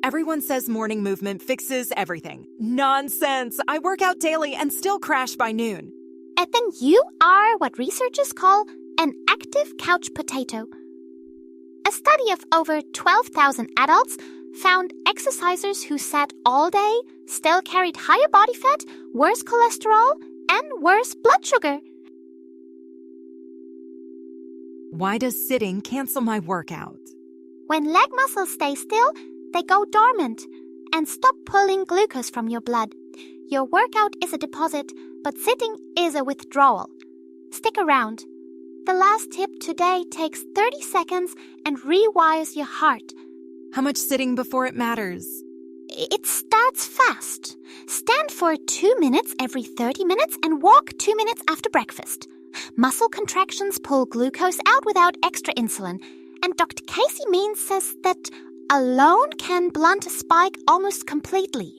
Everyone says morning movement fixes everything. Nonsense! I work out daily and still crash by noon. And then you are what researchers call an active couch potato. A study of over 12,000 adults found exercisers who sat all day still carried higher body fat, worse cholesterol, and worse blood sugar. Why does sitting cancel my workout? When leg muscles stay still, they go dormant and stop pulling glucose from your blood. Your workout is a deposit, but sitting is a withdrawal. Stick around. The last tip today takes 30 seconds and rewires your heart. How much sitting before it matters? It starts fast. Stand for 2 minutes every 30 minutes and walk 2 minutes after breakfast. Muscle contractions pull glucose out without extra insulin. And Dr. Casey Means says that alone can blunt a spike almost completely.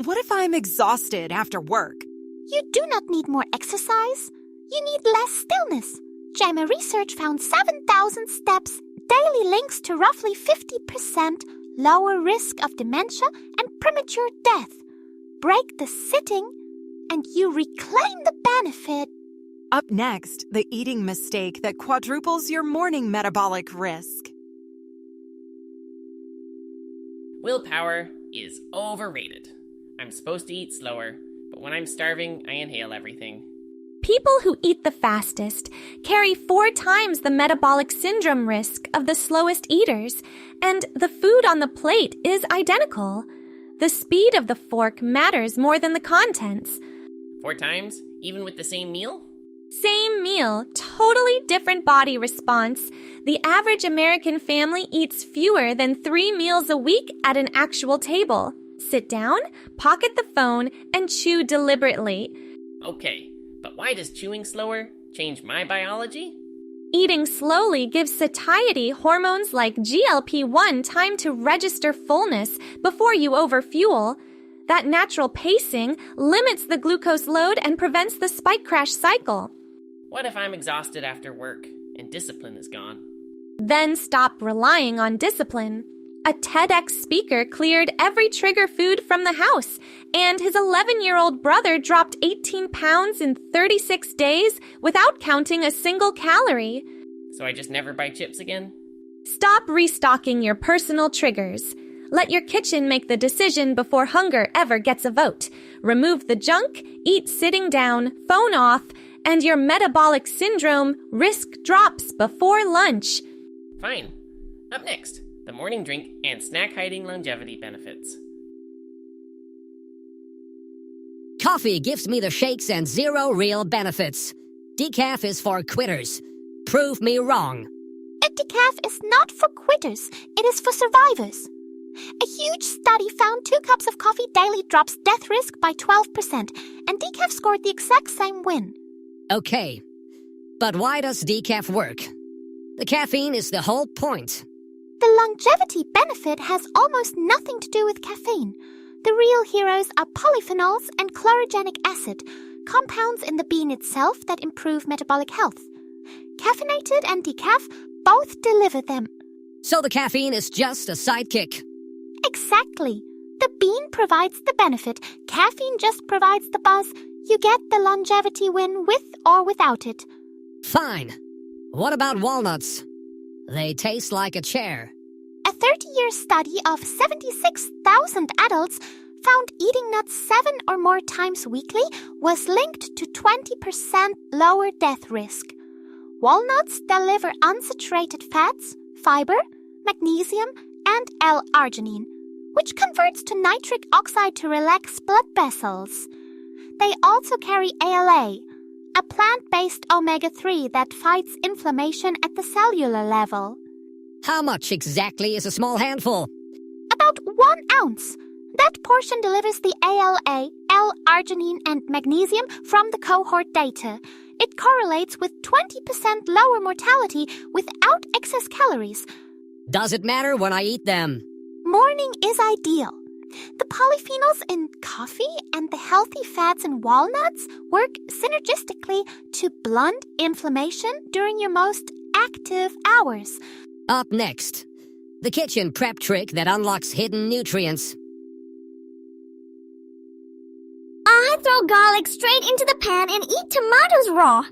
What if I'm exhausted after work? You do not need more exercise. You need less stillness. JAMA research found 7,000 steps, daily links to roughly 50% lower risk of dementia and premature death. Break the sitting, and you reclaim the benefit. Up next, the eating mistake that quadruples your morning metabolic risk. Willpower is overrated. I'm supposed to eat slower, but when I'm starving, I inhale everything. People who eat the fastest carry 4 times the metabolic syndrome risk of the slowest eaters, and the food on the plate is identical. The speed of the fork matters more than the contents. 4 times, even with the same meal? Same meal, totally different body response. The average American family eats fewer than 3 meals a week at an actual table. Sit down, pocket the phone, and chew deliberately. Okay, but why does chewing slower change my biology? Eating slowly gives satiety hormones like GLP-1 time to register fullness before you overfuel. That natural pacing limits the glucose load and prevents the spike crash cycle. What if I'm exhausted after work and discipline is gone? Then stop relying on discipline. A TEDx speaker cleared every trigger food from the house, and his 11-year-old brother dropped 18 pounds in 36 days without counting a single calorie. So I just never buy chips again? Stop restocking your personal triggers. Let your kitchen make the decision before hunger ever gets a vote. Remove the junk, eat sitting down, phone off, and your metabolic syndrome risk drops before lunch. Fine. Up next, the morning drink and snack hiding longevity benefits. Coffee gives me the shakes and 0 real benefits. Decaf is for quitters. Prove me wrong. DECAF is not for quitters. It is for survivors. A huge study found 2 cups of coffee daily drops death risk by 12%, and decaf scored the exact same win. Okay, but why does decaf work? The caffeine is the whole point. The longevity benefit has almost nothing to do with caffeine. The real heroes are polyphenols and chlorogenic acid, compounds in the bean itself that improve metabolic health. Caffeinated and decaf both deliver them. So the caffeine is just a sidekick. Exactly. The bean provides the benefit. Caffeine just provides the buzz. You get the longevity win with or without it. Fine. What about walnuts? They taste like a chair. A 30-year study of 76,000 adults found eating nuts 7 or more times weekly was linked to 20% lower death risk. Walnuts deliver unsaturated fats, fiber, magnesium, and L-arginine, which converts to nitric oxide to relax blood vessels. They also carry ALA, a plant-based omega-3 that fights inflammation at the cellular level. How much exactly is a small handful? About 1 ounce. That portion delivers the ALA, L-arginine, and magnesium from the cohort data. It correlates with 20% lower mortality without excess calories. Does it matter when I eat them? Morning is ideal. The polyphenols in coffee and the healthy fats in walnuts work synergistically to blunt inflammation during your most active hours. Up next, The kitchen prep trick that unlocks hidden nutrients. I throw garlic straight into the pan and eat tomatoes raw.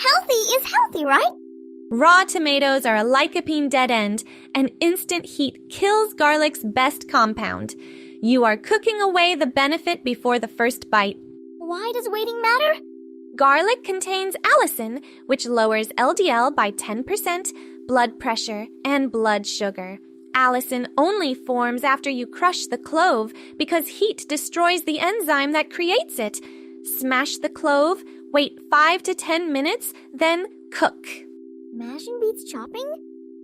Healthy is healthy, right? Raw tomatoes are a lycopene dead end, and instant heat kills garlic's best compound. You are cooking away the benefit before the first bite. Why does waiting matter? Garlic contains allicin, which lowers LDL by 10%, blood pressure, and blood sugar. Allicin only forms after you crush the clove because heat destroys the enzyme that creates it. Smash the clove, wait 5 to 10 minutes, then cook. Mashing beats chopping?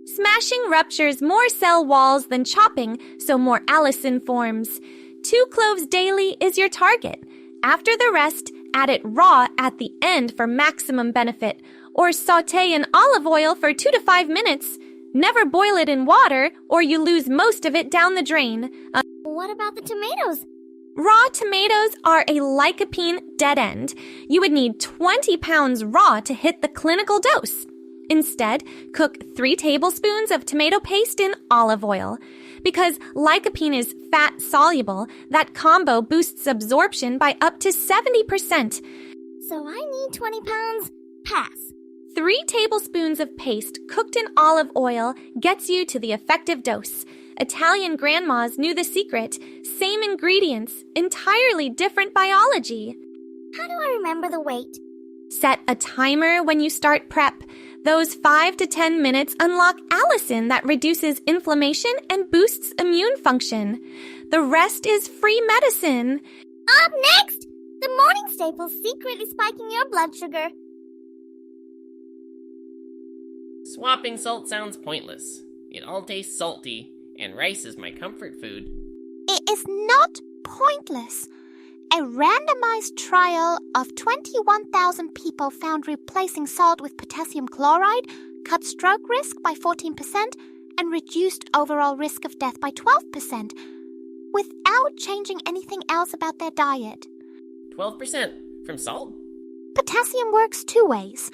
Smashing ruptures more cell walls than chopping, so more allicin forms. 2 cloves daily is your target. After the rest, add it raw at the end for maximum benefit, or sauté in olive oil for 2 to 5 minutes. Never boil it in water, or you lose most of it down the drain. What about the tomatoes? Raw tomatoes are a lycopene dead end. You would need 20 pounds raw to hit the clinical dose. Instead, cook 3 tablespoons of tomato paste in olive oil. Because lycopene is fat soluble, that combo boosts absorption by up to 70%. So I need 20 pounds? Pass. 3 tablespoons of paste cooked in olive oil gets you to the effective dose. Italian grandmas knew the secret. Same ingredients, entirely different biology. How do I remember the weight? Set a timer when you start prep. Those 5 to 10 minutes unlock allicin that reduces inflammation and boosts immune function. The rest is free medicine. Up next, the morning staples secretly spiking your blood sugar. Swapping salt sounds pointless. It all tastes salty, and rice is my comfort food. It is not pointless. A randomized trial of 21,000 people found replacing salt with potassium chloride cut stroke risk by 14% and reduced overall risk of death by 12%, without changing anything else about their diet. 12% from salt? Potassium works 2 ways.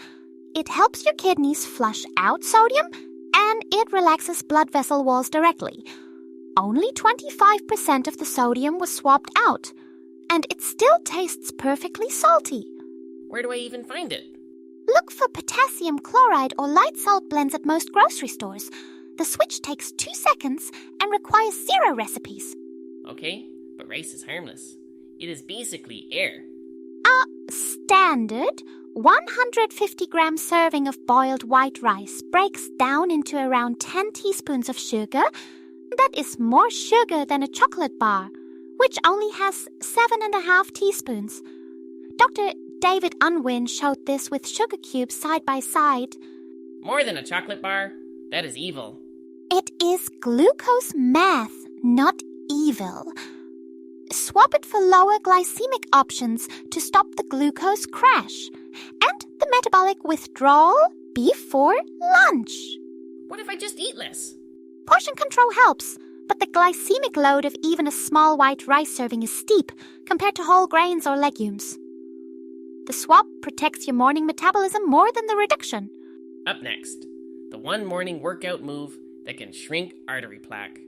It helps your kidneys flush out sodium, and it relaxes blood vessel walls directly. Only 25% of the sodium was swapped out, and it still tastes perfectly salty. Where do I even find it? Look for potassium chloride or light salt blends at most grocery stores. The switch takes 2 seconds and requires 0 recipes. Okay, but rice is harmless. It is basically air. A standard 150-gram serving of boiled white rice breaks down into around 10 teaspoons of sugar. That is more sugar than a chocolate bar, which only has 7.5 teaspoons. Dr. David Unwin showed this with sugar cubes side by side. More than a chocolate bar? That is evil. It is glucose math, not evil. Swap it for lower glycemic options to stop the glucose crash and the metabolic withdrawal before lunch. What if I just eat less? Portion control helps, but the glycemic load of even a small white rice serving is steep compared to whole grains or legumes. The swap protects your morning metabolism more than the reduction. Up next, the one morning workout move that can shrink artery plaque.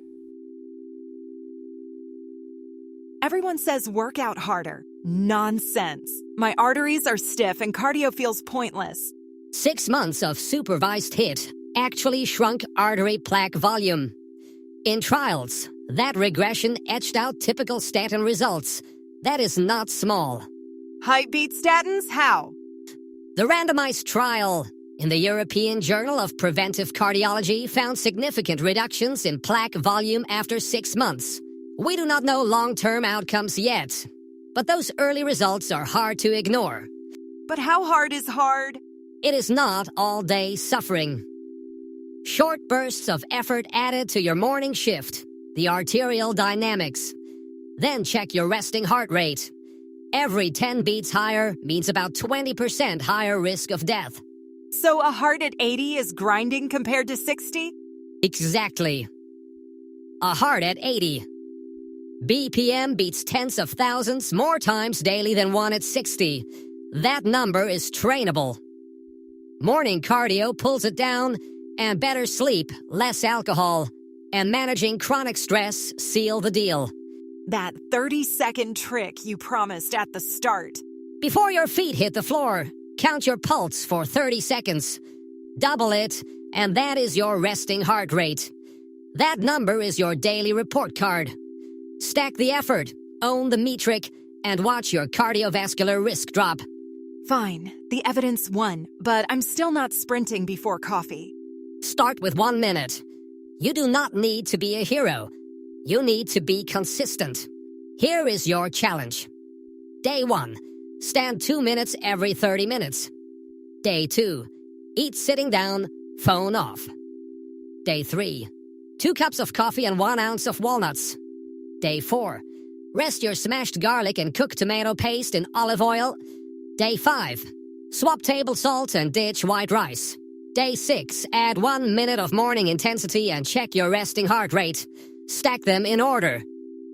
Everyone says work out harder. Nonsense. My arteries are stiff and cardio feels pointless. 6 months of supervised HIIT actually shrunk artery plaque volume. In trials, that regression etched out typical statin results. That is not small. HIIT beat statins? How? The randomized trial in the European Journal of Preventive Cardiology found significant reductions in plaque volume after 6 months. We do not know long-term outcomes yet, but those early results are hard to ignore. But how hard is hard? It is not all-day suffering. Short bursts of effort added to your morning shift, the arterial dynamics. Then check your resting heart rate. Every 10 beats higher means about 20% higher risk of death. So a heart at 80 is grinding compared to 60? Exactly. A heart at 80. BPM beats tens of thousands more times daily than one at 60. That number is trainable. Morning cardio pulls it down, and better sleep, less alcohol. and managing chronic stress seal the deal. That 30-second trick you promised at the start. Before your feet hit the floor, count your pulse for 30 seconds. Double it, and that is your resting heart rate. That number is your daily report card. Stack the effort, own the metric, and watch your cardiovascular risk drop. Fine, the evidence won, but I'm still not sprinting before coffee. Start with 1 minute. You do not need to be a hero. You need to be consistent. Here is your challenge. Day 1. Stand 2 minutes every 30 minutes. Day 2. Eat sitting down, phone off. Day 3. 2 cups of coffee and 1 ounce of walnuts. Day 4. Rest your smashed garlic and cooked tomato paste in olive oil. Day 5. Swap table salt and ditch white rice. Day 6. Add 1 minute of morning intensity and check your resting heart rate. Stack them in order.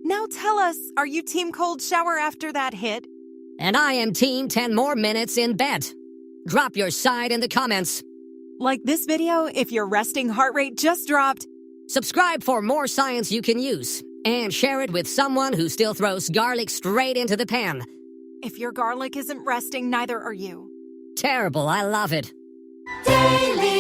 Now tell us, are you team cold shower after that HIIT? And I am team 10 more minutes in bed. Drop your side in the comments. Like this video if your resting heart rate just dropped. Subscribe for more science you can use. And share it with someone who still throws garlic straight into the pan. If your garlic isn't resting, neither are you. Terrible, I love it. Daily